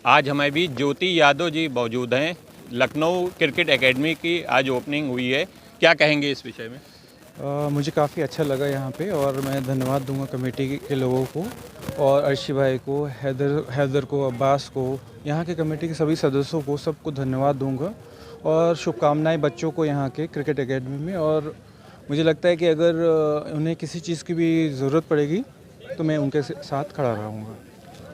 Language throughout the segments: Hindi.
आज हमारे बीच ज्योति यादव जी मौजूद हैं। लखनऊ क्रिकेट एकेडमी की आज ओपनिंग हुई है, क्या कहेंगे इस विषय में? मुझे काफ़ी अच्छा लगा यहाँ पे और मैं धन्यवाद दूंगा कमेटी के लोगों को और अर्शी भाई को, हैदर को, अब्बास को, यहाँ के कमेटी के सभी सदस्यों को, सबको धन्यवाद दूंगा और शुभकामनाएं बच्चों को यहाँ के क्रिकेट एकेडमी में। और मुझे लगता है कि अगर उन्हें किसी चीज़ की भी ज़रूरत पड़ेगी तो मैं उनके साथ खड़ा रहूँगा।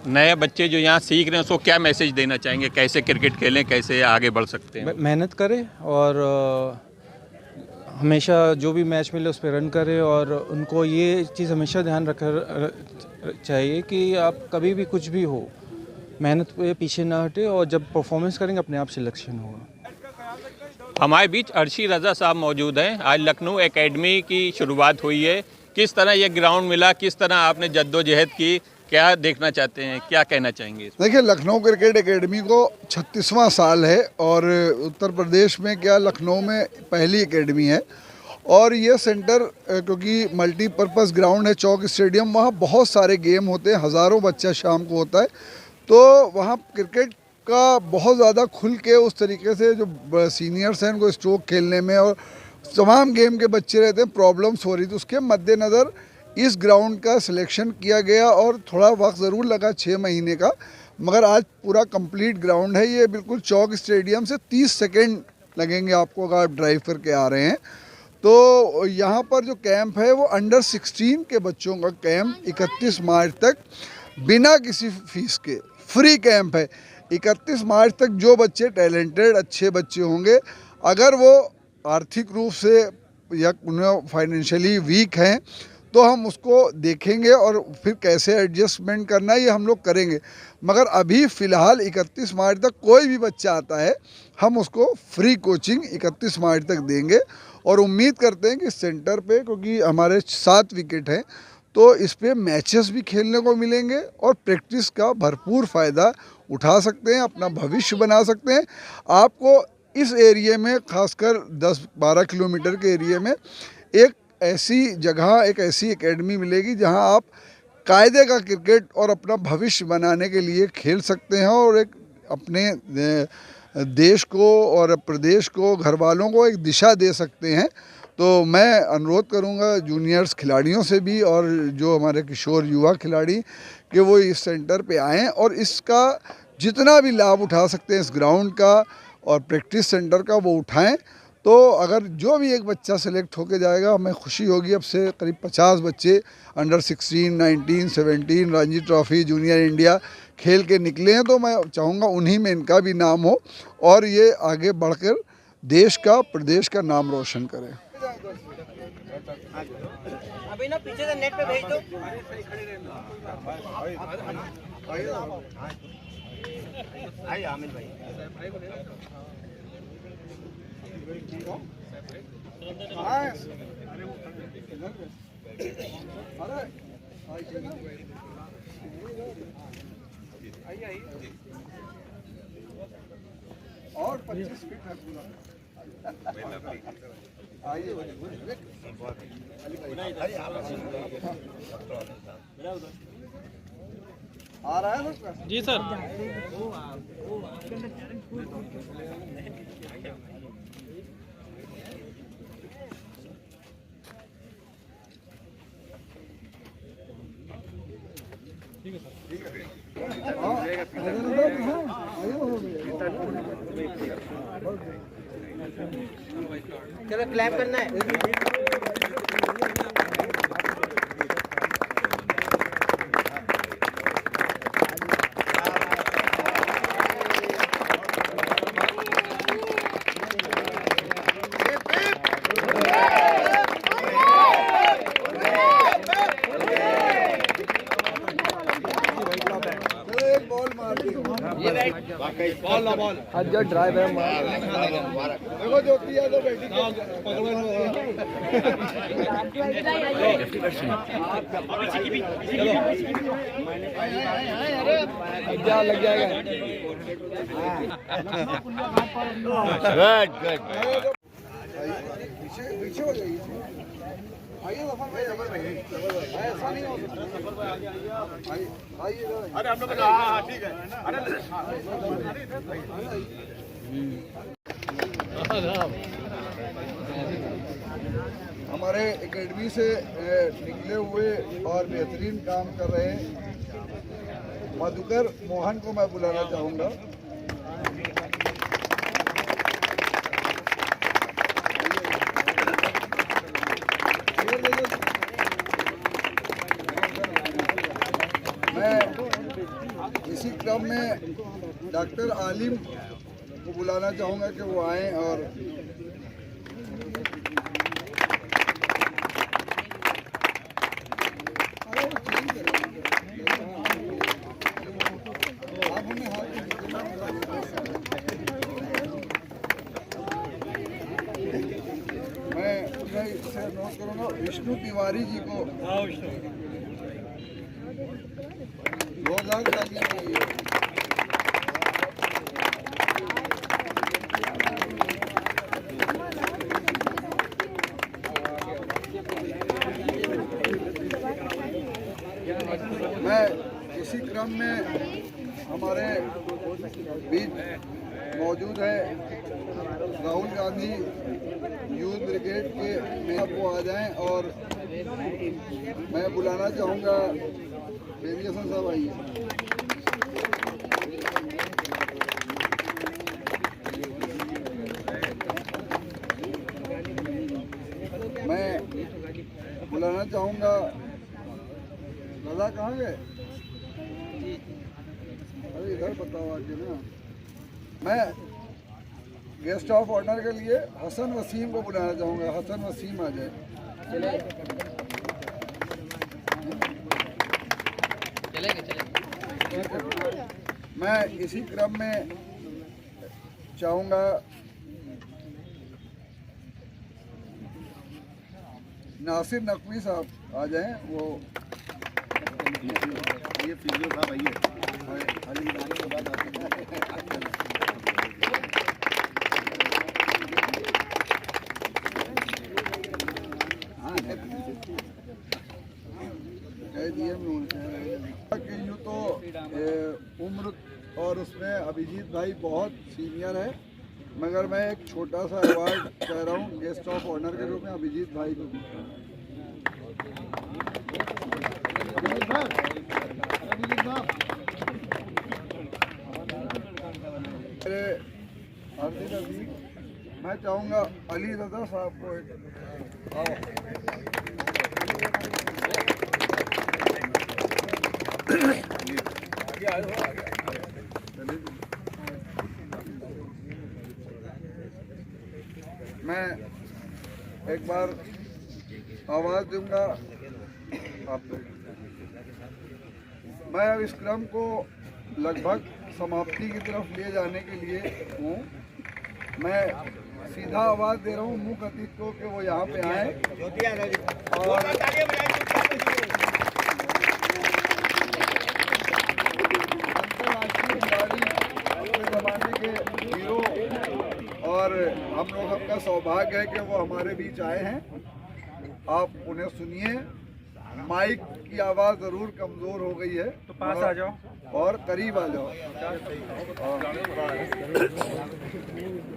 नए बच्चे जो यहाँ सीख रहे हैं उसको क्या मैसेज देना चाहेंगे, कैसे क्रिकेट खेलें, कैसे आगे बढ़ सकते हैं? मेहनत करें और हमेशा जो भी मैच मिले उस पर रन करें और उनको ये चीज़ हमेशा ध्यान रखना चाहिए कि आप कभी भी कुछ भी हो, मेहनत पे पीछे ना हटे और जब परफॉर्मेंस करेंगे अपने आप सिलेक्शन होगा। हमारे बीच अर्शी रज़ा साहब मौजूद हैं। आज लखनऊ एकेडमी की शुरुआत हुई है, किस तरह ये ग्राउंड मिला, किस तरह आपने जद्दोजहद की, क्या देखना चाहते हैं, क्या कहना चाहेंगे? देखिए, लखनऊ क्रिकेट एकेडमी को 36वां साल है और उत्तर प्रदेश में क्या लखनऊ में पहली एकेडमी है। और ये सेंटर क्योंकि मल्टीपर्पज़ ग्राउंड है, चौक स्टेडियम, वहाँ बहुत सारे गेम होते हैं, हज़ारों बच्चा शाम को होता है, तो वहाँ क्रिकेट का बहुत ज़्यादा खुल के उस तरीके से जो सीनियर्स हैं उनको स्ट्रोक खेलने में और तमाम गेम के बच्चे रहते हैं, प्रॉब्लम्स हो रही थी। उसके मद्देनज़र इस ग्राउंड का सिलेक्शन किया गया और थोड़ा वक्त ज़रूर लगा 6 महीने का, मगर आज पूरा कंप्लीट ग्राउंड है। ये बिल्कुल चौक स्टेडियम से 30 सेकंड लगेंगे आपको अगर आप ड्राइव करके आ रहे हैं। तो यहाँ पर जो कैंप है वो अंडर 16 के बच्चों का कैंप 31 मार्च तक बिना किसी फीस के फ्री कैंप है। 31 मार्च तक जो बच्चे टैलेंटेड अच्छे बच्चे होंगे, अगर वो आर्थिक रूप से या उन्हें फाइनेंशियली वीक हैं तो हम उसको देखेंगे और फिर कैसे एडजस्टमेंट करना है ये हम लोग करेंगे। मगर अभी फ़िलहाल 31 मार्च तक कोई भी बच्चा आता है हम उसको फ्री कोचिंग 31 मार्च तक देंगे और उम्मीद करते हैं कि सेंटर पे, क्योंकि हमारे 7 विकेट हैं, तो इस पे मैचेस भी खेलने को मिलेंगे और प्रैक्टिस का भरपूर फ़ायदा उठा सकते हैं, अपना भविष्य बना सकते हैं। आपको इस एरिए में खासकर 10-12 किलोमीटर के एरिए में एक ऐसी जगह, एक ऐसी एकेडमी मिलेगी जहां आप कायदे का क्रिकेट और अपना भविष्य बनाने के लिए खेल सकते हैं और एक अपने देश को और प्रदेश को, घर वालों को एक दिशा दे सकते हैं। तो मैं अनुरोध करूंगा जूनियर्स खिलाड़ियों से भी और जो हमारे किशोर युवा खिलाड़ी कि वो इस सेंटर पे आएँ और इसका जितना भी लाभ उठा सकते हैं इस ग्राउंड का और प्रैक्टिस सेंटर का वो उठाएं। तो अगर जो भी एक बच्चा सेलेक्ट होके जाएगा हमें खुशी होगी। अब से करीब 50 बच्चे under 16, 19, 17 Ranji trophy, junior India खेल के निकले हैं, तो मैं चाहूँगा उन्हीं में इनका भी नाम हो और ये आगे बढ़कर देश का, प्रदेश का नाम रोशन करें। अभी ना पीछे से नेट पे भेज दो। आइए आमिर भाई। और 25 फीट है पूरा। आइए आ रहा है जी सर। चलो क्लैप करना है। बॉल आज जो ड्राइव है देखो ज्योति यादव बैठी लग जाएगा। पीछे हो जाइए। हमारे एकेडमी से निकले हुए और बेहतरीन काम कर रहे मधुकर मोहन को मैं बुलाना चाहूँगा। मैं इसी क्रम में डॉक्टर आलिम को बुलाना चाहूँगा कि वो आएँ और मैं इसे नोट करूँगा विष्णु तिवारी जी को 2000 तालियां चाहिए। मैं इसी क्रम में हमारे बीच मौजूद है राहुल गांधी यूथ ब्रिगेड के मेयर को आ जाएं और मैं बुलाना चाहूँगा बेबी हसन साहब आइए। मैं बुलाना चाहूँगा दादा कहाँ गए? अरे इधर बताओ आके ना। मैं गेस्ट ऑफ ऑनर के लिए हसन वसीम को बुलाना चाहूँगा। हसन वसीम आ जाए। मैं इसी क्रम में चाहूँगा नासिर नकवी साहब आ जाएं। वो ये फिजियो साहब आइए। खाली गाने के बाद आते हैं। यूँ तो उम्र और उसमें अभिजीत भाई बहुत सीनियर है, मगर मैं एक छोटा सा अवार्ड कह रहा हूँ गेस्ट ऑफ ऑनर के रूप में अभिजीत भाई को। मैं चाहूँगा अली रजा साहब को एक मैं एक बार आवाज़ दूंगा आपको। मैं अब इस क्रम को लगभग समाप्ति की तरफ ले जाने के लिए हूँ। मैं सीधा आवाज़ दे रहा हूँ मुख्य अतिथि को कि वो यहाँ पे आए और अंतर्राष्ट्रीय खिलाड़ी अपने ज़माने के हीरो और हम लोग सबका सौभाग्य है कि वो हमारे बीच आए हैं। आप उन्हें सुनिए। माइक की आवाज़ ज़रूर कमज़ोर हो गई है तो पास आ जाओ और करीब आ जाओ।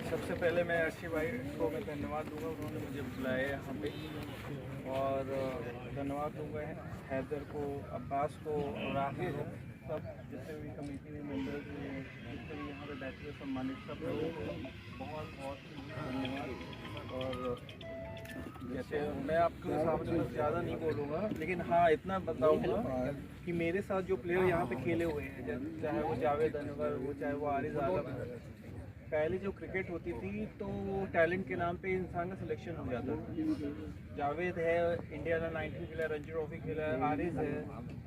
सबसे पहले मैं अर्शी भाई को मैं धन्यवाद दूंगा, उन्होंने मुझे बुलाया यहाँ पे, और धन्यवाद दूंगा हैदर को, अब्बास को, राहिल को, सब जितने भी कमेटी में मेंबर्स हैं, जितने भी यहाँ पे बैठे हुए सम्मानित सब लोगों को बहुत बहुत धन्यवाद। और जैसे मैं आपके सामने कुछ ज़्यादा नहीं बोलूँगा, लेकिन हाँ इतना बताऊँगा कि मेरे साथ जो प्लेयर यहाँ पे खेले हुए हैं, चाहे वो जावेद अनवर हो, चाहे वो आरिज आलम, पहले जो क्रिकेट होती थी तो वो टैलेंट के नाम पे इंसान का सिलेक्शन हो जाता था। जावेद है, इंडिया ने 19 खेला, रणजी ट्रॉफी खेला है, आरिज है,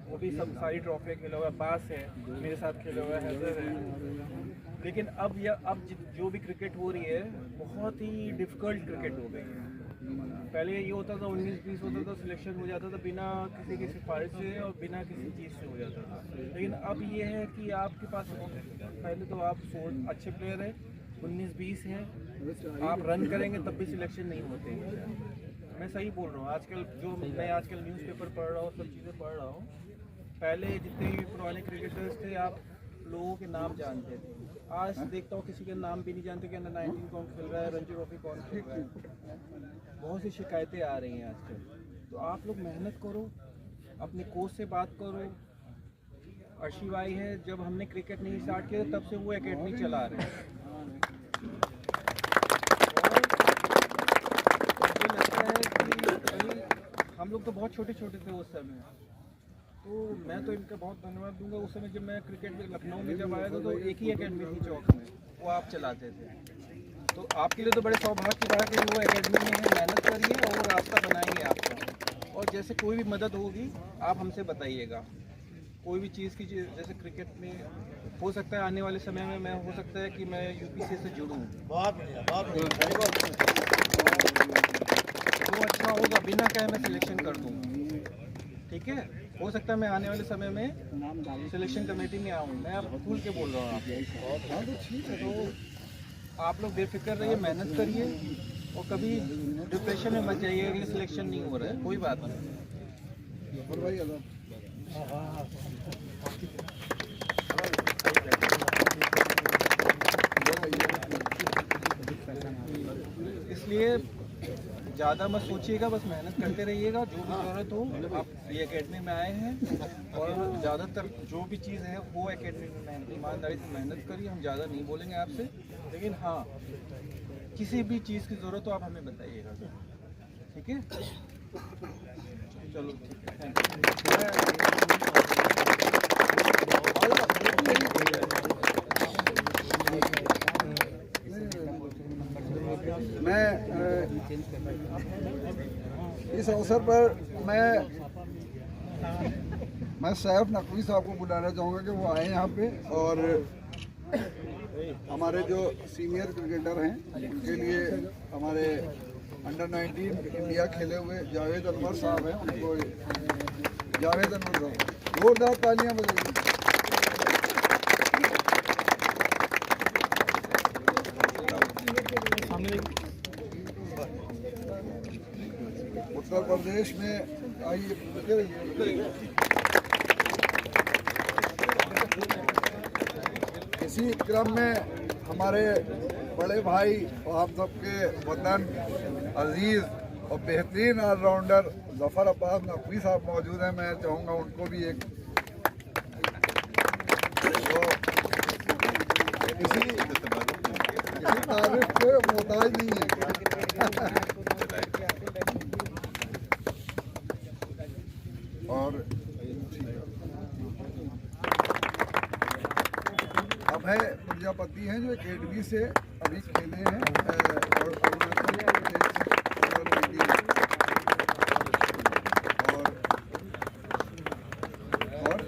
वो भी सब सारी ट्रॉफी खेला हुआ है, अब्बास है मेरे साथ खेला हुआ है, हैदर है। लेकिन अब जो भी क्रिकेट हो रही है बहुत ही डिफ़िकल्ट क्रिकेट हो गई है। पहले ये होता था 19-20 होता था, सिलेक्शन हो जाता था बिना किसी की सिफारिश से और बिना किसी चीज़ से हो जाता था। लेकिन अब ये है कि आपके पास पहले तो आप अच्छे प्लेयर हैं, 19-20 हैं, आप रन करेंगे तब भी सिलेक्शन नहीं होते। मैं सही बोल रहा हूँ। आजकल जो मैं आजकल न्यूज़पेपर पढ़ रहा हूँ, सब चीज़ें पढ़ रहा हूँ, पहले जितने भी पुराने क्रिकेटर्स थे आप लोगों के नाम जानते थे। आज देखता हूँ किसी के नाम भी नहीं जानते कि अंडर 19 कौन खेल रहा है, रणजी ट्रॉफी कौन खेल रहा है। बहुत सी शिकायतें आ रही हैं आजकल। तो आप लोग मेहनत करो, अपने कोच से बात करो। अर्शी भाई है, जब हमने क्रिकेट नहीं स्टार्ट किया तब से वो एकेडमी चला रहे हैं। मुझे लगता है कि हम लोग तो बहुत छोटे छोटे थे उस समय, तो मैं तो इनका बहुत धन्यवाद दूंगा। उस समय जब मैं क्रिकेट में लखनऊ में जब आया था तो एक ही एकेडमी थी चौक में, वो आप चलाते थे। तो आपके लिए तो बड़े सौभाग्य की बात है कि वो एकेडमी में है। मेहनत करिए और वो रास्ता बनाएंगे आपका। और जैसे कोई भी मदद होगी आप हमसे बताइएगा। कोई भी चीज़ की जैसे क्रिकेट में हो सकता है आने वाले समय में मैं हो सकता है कि मैं यूपीसी से जुड़ूँ। बहुत तो अच्छा होगा, बिना कहे मैं सिलेक्शन कर दूँ। ठीक है, हो सकता है मैं आने वाले समय में सिलेक्शन कमेटी में आऊँ। मैं अब खुल के बोल रहा हूँ आपको। तो आप लोग बेफिक्र रहिए, मेहनत करिए और कभी डिप्रेशन में मत जाइए कि सिलेक्शन नहीं हो रहा है। कोई बात नहीं। इसलिए ज़्यादा मत सोचिएगा, बस मेहनत करते रहिएगा। जो भी ज़रूरत हो, आप ये एकेडमी में आए हैं और ज़्यादातर जो भी चीज़ है वो एकेडमी में मेहनत ईमानदारी से मेहनत करिए। हम ज़्यादा नहीं बोलेंगे आपसे, लेकिन हाँ किसी भी चीज़ की ज़रूरत हो आप हमें बताइएगा। ठीक है, चलो ठीक है, थैंक मैं इस अवसर पर मैं सैफ नकवी साहब को बुलाना चाहूँगा कि वो आए यहाँ पे और हमारे जो सीनियर क्रिकेटर हैं उनके लिए हमारे अंडर 19 इंडिया खेले हुए जावेद अनवर साहब हैं, उनको जावेद अनवर साहब जोरदार तालियां बजाइए। उत्तर प्रदेश में आइए। इसी क्रम में हमारे बड़े भाई और हम सबके वतन अजीज और बेहतरीन ऑलराउंडर जफर अब्बास नकवी साहब मौजूद हैं। मैं चाहूँगा उनको भी एक इसी तारीफ के मोहताज नहीं है। और अभय प्रजापति हैं जो एकेडमी से अभी खेले हैं और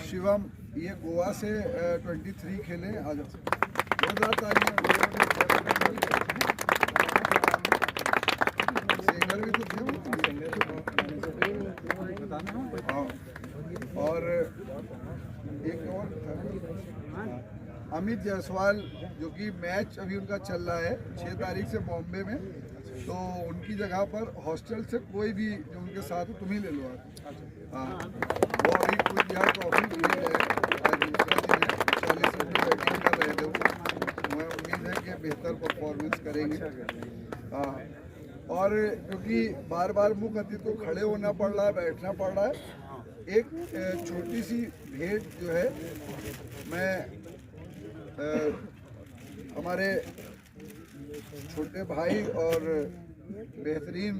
शिवम ये गोवा से 23 खेले। आज जोरदार तालियां। सिंगर भी तो थे और एक और अमित जायसवाल जो कि मैच अभी उनका चल रहा है 6 तारीख से बॉम्बे में, तो उनकी जगह पर हॉस्टल से कोई भी जो उनके साथ हो तुम ही ले लो। हाँ, वो अभी कुछ यहाँ ट्रॉफी मिली है, आज दूसरा दिन है, 40 रन में बैटिंग कर रहे थे। मैं उम्मीद है कि बेहतर परफॉर्मेंस करेंगे। हाँ, और क्योंकि बार बार मुख्य अतिथि को खड़े होना पड़ रहा है, बैठना पड़ रहा है, एक छोटी सी भेंट जो है मैं हमारे छोटे भाई और बेहतरीन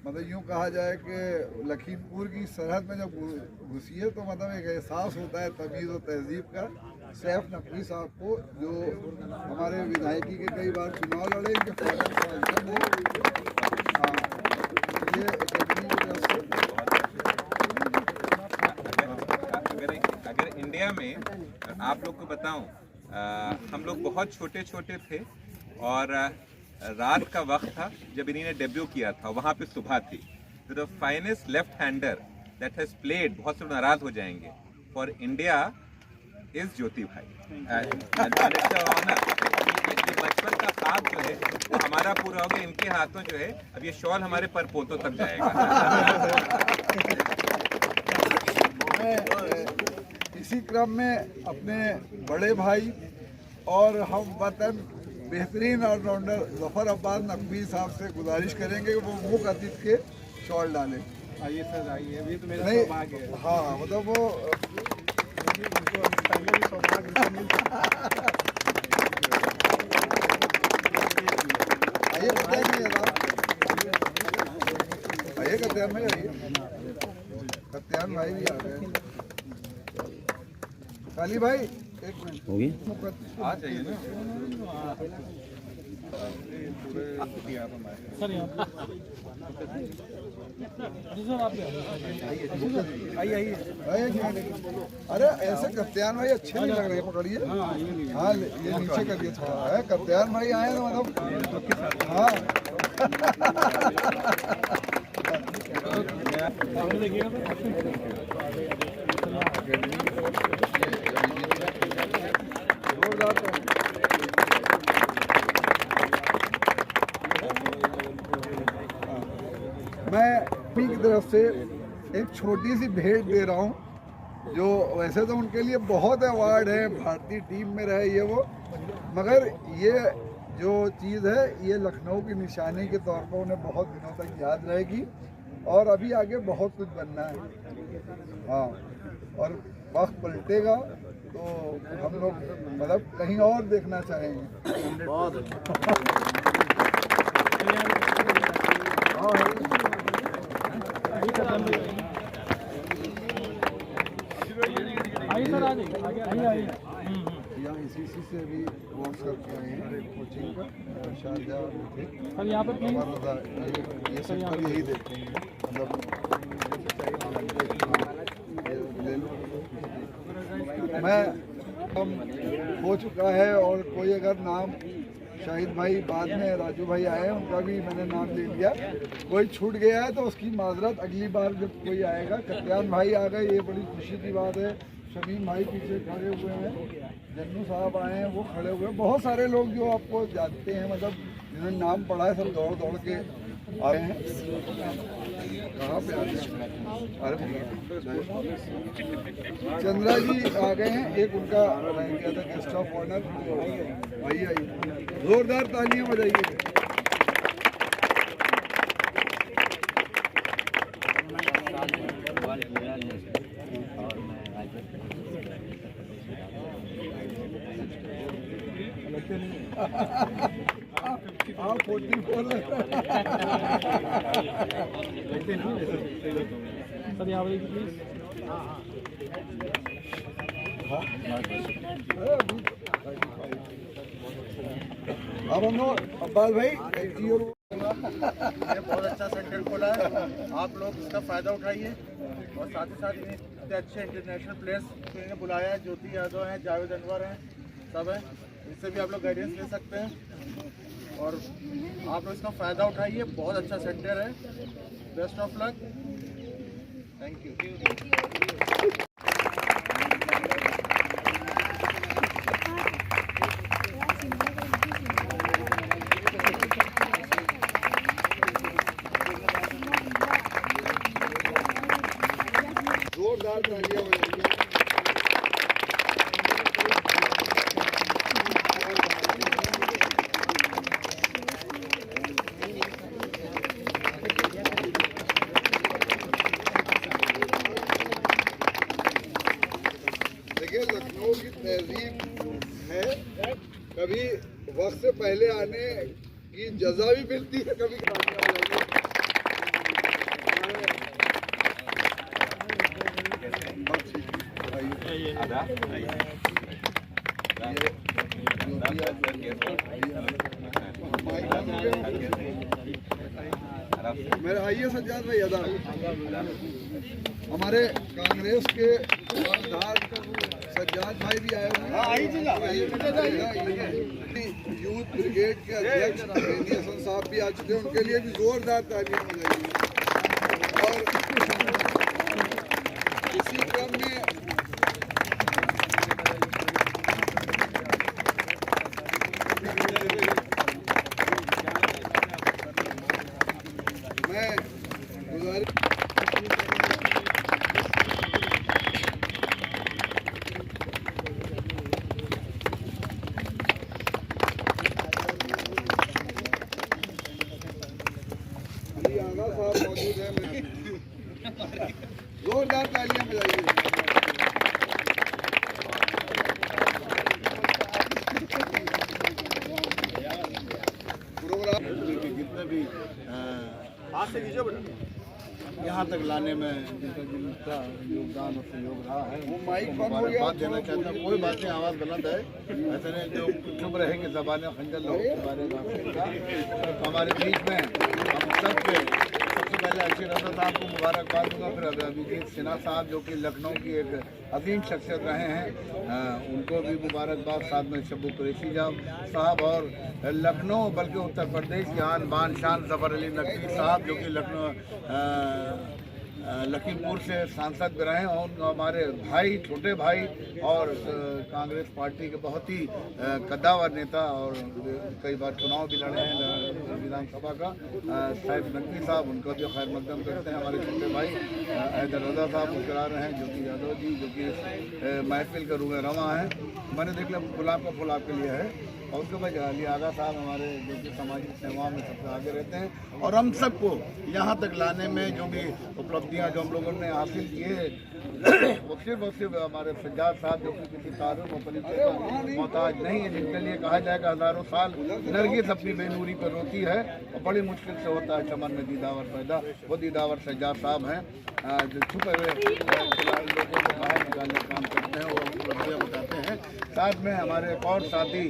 मतलब यूँ कहा जाए कि लखीमपुर की सरहद में जब घुसिए तो मतलब एक एहसास होता है तमीज़ और तहजीब का। सैफ नकवी साहब को जो हमारे विधायकी के कई बार चुनाव लड़े, इनके फादर सांसद हैं। ये एकेडमी की वजह से अगर इंडिया में आप लोग को बताऊं, हम लोग बहुत छोटे छोटे थे और रात का वक्त था जब इन्होंने डेब्यू किया था। वहाँ पे सुबह थी। The finest left hander that has played, बहुत से नाराज हो जाएंगे, फॉर इंडिया इज ज्योति भाई। ये बचपन का ख्वाब जो है वो हमारा पूरा हो गया। इनके हाथों जो है अब ये शॉल हमारे परपोतों तक जाएगा। इसी क्रम में अपने बड़े भाई और हम वतन बेहतरीन ऑलराउंडर जफर अब्बास नकवी साहब से गुजारिश करेंगे कि वो मुख्य अतिथि के शॉल डालें। आइए सर आइए, अभी तो मेरा नहीं, सौभाग्य है। हाँ मतलब वो पहले भी सौभाग्य आइए कत्यान में आइए, कत्यान में आइए, कत्यान भाई भी आ गए। काली भाई एक मिनट हो गई, आ जाइए ना सर यहाँ आइए आइए। अरे ऐसे कप्तान भाई अच्छे नहीं लग रहे, पकड़िए। हाँ ये नीचे करिए थोड़ा है, कप्तान भाई आए ना मतलब। हाँ मैं अपनी की तरफ से एक छोटी सी भेंट दे रहा हूँ, जो वैसे तो उनके लिए बहुत अवार्ड है, भारतीय टीम में रहे ये वो, मगर ये जो चीज़ है ये लखनऊ की निशानी के तौर पर उन्हें बहुत दिनों तक याद रहेगी और अभी आगे बहुत कुछ बनना है। हाँ, और वक्त पलटेगा तो हम लोग मतलब कहीं और देखना चाहेंगे। यहाँ इसी से भी कोर्स करके आए हैं कोचिंग का, शारजाह में थे। सर यहाँ पे ये सब पर यही देखेंगे मतलब ले लो। मैं हम हो चुका है और कोई अगर नाम शाहिद भाई बाद में राजू भाई आए हैं उनका भी मैंने नाम ले लिया, कोई छूट गया है तो उसकी माजरत अगली बार जब कोई आएगा। कत्यान भाई आ गए, ये बड़ी खुशी की बात है। शमीम भाई पीछे खड़े हुए हैं, जन्नू साहब आए हैं वो खड़े हुए हैं, बहुत सारे लोग जो आपको जानते हैं मतलब जिन्होंने नाम पढ़ा है सब दौड़ दौड़ के आए हैं। कहाँ पे आ गए? अरे चंद्रा जी आ गए हैं, एक उनका रह गया था गेस्ट ऑफ ऑनर। आइए आइए, जोरदार तालियां बजाइए। आप 44 लग रहे सर यहाँ पर प्लीज। अब हम लोग अब्बास भाई ये बहुत अच्छा सेंटर खोला है, आप लोग इसका फ़ायदा उठाइए और साथ ही साथ इतने अच्छे इंटरनेशनल प्लेयर्स को इन्हें बुलाया है। ज्योति यादव हैं, जावेद अनवर हैं, सब हैं, इससे भी आप लोग गाइडेंस ले सकते हैं और आप लोग इसका फ़ायदा उठाइए। बहुत अच्छा सेंटर है, best of luck, thank you. जोरदार तालियां बजाइए। देखिए लखनऊ की तहजीब है, कभी वक्त से पहले आने की जजा भी मिलती है, कभी मेरे आइए सज्जाद भाई अदा। हमारे कांग्रेस के सरदार सज्जाद भाई भी आए हुए हैं, यूथ ब्रिगेड के अध्यक्ष मेहदी हसन साहब भी आ चुके हैं, उनके लिए भी जोरदार तालियां बजाइए। और इसी क्रम में जोरदार तालियां बजाइए। जितने भी हाथ से कीजिए बेटा, यहाँ तक लाने में जिनका योगदान और सहयोग रहा है वो माइक बात देना चाहता हूँ। कोई बात नहीं, आवाज़ बुलंद है, ऐसे नहीं जो चुप रहेंगे जबान खंजर लोगों के बारे में। हमारे बीच में हम सबके सबसे पहले अर्शी रज़ा साहब को मुबारकबाद दूँगा, फिर अभिजीत सिन्हा साहब जो कि लखनऊ की एक अजीम शख्सियत रहे हैं उनको भी मुबारकबाद, साथ में शब्बू कुरैशी साहब और लखनऊ बल्कि उत्तर प्रदेश की आन बान शान ज़फ़र अली नकवी साहब जो कि लखीमपुर से सांसद भी रहे और हमारे भाई, छोटे भाई और कांग्रेस पार्टी के बहुत ही कद्दावर नेता और कई बार चुनाव भी लड़े हैं विधानसभा का, साहिब नकवी साहब, उनको भी खैर मकदम करते हैं। हमारे छोटे भाई हैदर रज़ा साहब मुस्कुरा रहे हैं, ज्योति यादव जी जो कि महफिल का रूह रवां है। मैंने देख लिया गुलाब का फूल आपके लिए है, और उसके बाद अली आगा साहब हमारे जो कि सामाजिक सेवाओं में सबसे आगे रहते हैं और हम सबको यहाँ तक लाने में जो भी उपलब्धियाँ जो हम लोगों ने हासिल की है वो सिर्फ हमारे सज्जाद साहब जो कि किसी तारुफ और परिचय का मोहताज नहीं है, जिनके लिए कहा जाएगा हज़ारों साल नरगिस अपनी बेनूरी पर रोती है और बड़ी मुश्किल से होता है चमन में दीदावर पैदा। वो दीदावर सज्जाद साहब हैं जो छुपे हुए लोगों को बाहर निकालने का काम करते हैं और उपलब्धियाँ बताते हैं। साथ में हमारे एक और साथी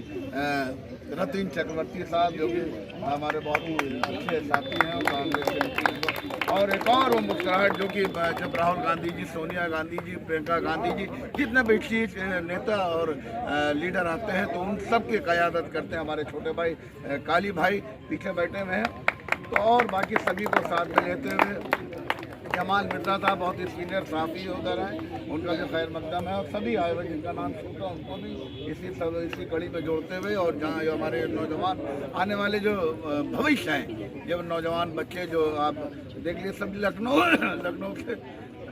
रतिन चक्रवर्ती साहब जो कि हमारे बहुत ही अच्छे साथी हैं कांग्रेस के, और एक और वो मुस्कुराहट जो कि जब राहुल गांधी जी, सोनिया गांधी जी, प्रियंका गांधी जी, जितने भी शीर्ष नेता और लीडर आते हैं तो उन सब की क़यादत करते हैं हमारे छोटे भाई काली भाई पीछे बैठे हुए हैं। तो और बाकी सभी को साथ में लेते हुए जमाल मिर्जा साहब बहुत ही सीनियर साथी उधर हैं, उनका भी खैर मकदम है और सभी आए हुए जिनका नाम छूटा उनको भी इसी कड़ी में जोड़ते हुए, और जहाँ जो हमारे नौजवान आने वाले जो भविष्य हैं, जब नौजवान बच्चे जो आप देख लीजिए सब लखनऊ से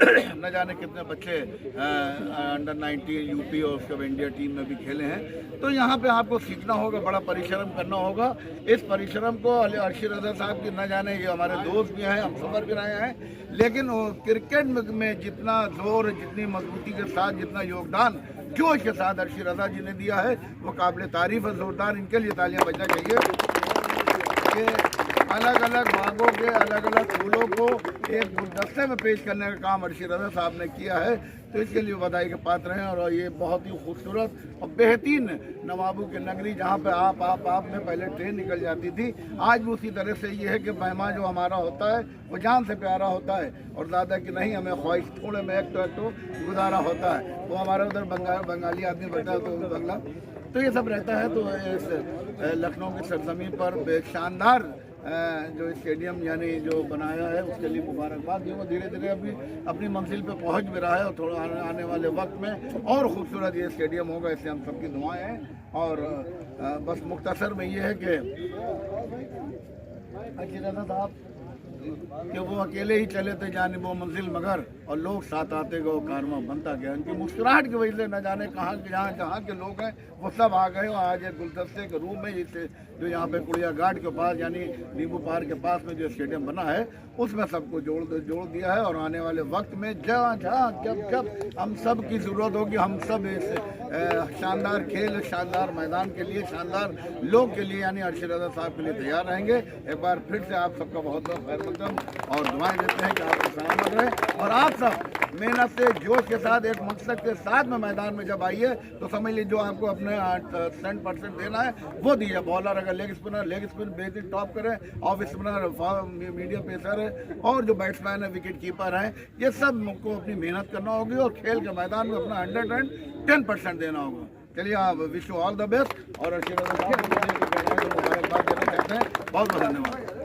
न जाने कितने बच्चे अंडर 19 यूपी और उसके बाद इंडिया टीम में भी खेले हैं। तो यहाँ पे आपको सीखना होगा, बड़ा परिश्रम करना होगा। इस परिश्रम को अर्शी रज़ा साहब की न जाने ये हमारे दोस्त भी हैं, हम सफ़र भी रहे हैं, लेकिन क्रिकेट में जितना जोर, जितनी मजबूती के साथ, जितना योगदान जोश के साथ अर्शी रज़ा जी ने दिया है वो काबिल तारीफ़ है, ज़ोरदार इनके लिए तालियां बजना चाहिए कि अलग अलग भागों के अलग अलग फूलों को एक गुलदस्ते में पेश करने का काम अर्शी रज़ा साहब ने किया है, तो इसके लिए बधाई के पात्र हैं। और ये बहुत ही खूबसूरत और बेहतरीन नवाबों की नगरी जहाँ पे आप में पहले ट्रेन निकल जाती थी, आज भी उसी तरह से ये है कि मेहमान जो हमारा होता है वो जान से प्यारा होता है और ज़्यादा कि नहीं हमें ख्वाहिश थोड़े में एक तो गुजारा होता है। वो हमारे उधर बंगाली आदमी बैठा है तो बंगला, तो ये सब रहता है। तो इस लखनऊ की सरजमीन पर शानदार जो स्टेडियम यानी जो बनाया है उसके लिए मुबारकबाद दी। वो धीरे धीरे अभी अपनी मंजिल पे पहुंच भी रहा है और थोड़ा आने वाले वक्त में और ख़ूबसूरत ये स्टेडियम होगा, इससे हम सबकी दुआएं हैं। और बस मुख्तसर में ये है कि अर्शी रज़ा साहब कि वो अकेले ही चले थे जाने वो मंजिल मगर, और लोग साथ आते गए, कारवां बनता गया। उनकी मुस्कुराहट की वजह से न जाने कहाँ जहाँ के लोग हैं वो सब आ गए। और आज एक गुलदस्ते के रूम में जिससे जो यहाँ पे कुड़िया घाट के पास यानी नींबू पार के पास में जो स्टेडियम बना है उसमें सबको जोड़ दिया है। और आने वाले वक्त में जहाँ जब हम सब की ज़रूरत होगी, हम सब इस शानदार खेल, शानदार मैदान के लिए, शानदार लोग के लिए यानी अर्शी रज़ा साहब के लिए तैयार रहेंगे। एक बार फिर से आप सबका बहुत बहुत खैर मकदम और दुआएं देते हैं कि आपको सलामत रहे और आप सब मेहनत से जोश के साथ एक मकसद के साथ में मैदान में जब आइए तो समझ लीजिए जो आपको अपने 100% देना है वो दीजिए। बॉलर अगर लेग स्पिन बेहतरीन टॉप करें, ऑफ स्पिनर मीडियम पेसर है और जो बैट्समैन है विकेट कीपर हैं, ये सब को अपनी मेहनत करना होगी और खेल के मैदान में अपना 110% देना होगा। चलिए आप wish you all the best और अर्शी रज़ा साहब को मुबारकबाद देना चाहते हैं। बहुत बहुत धन्यवाद।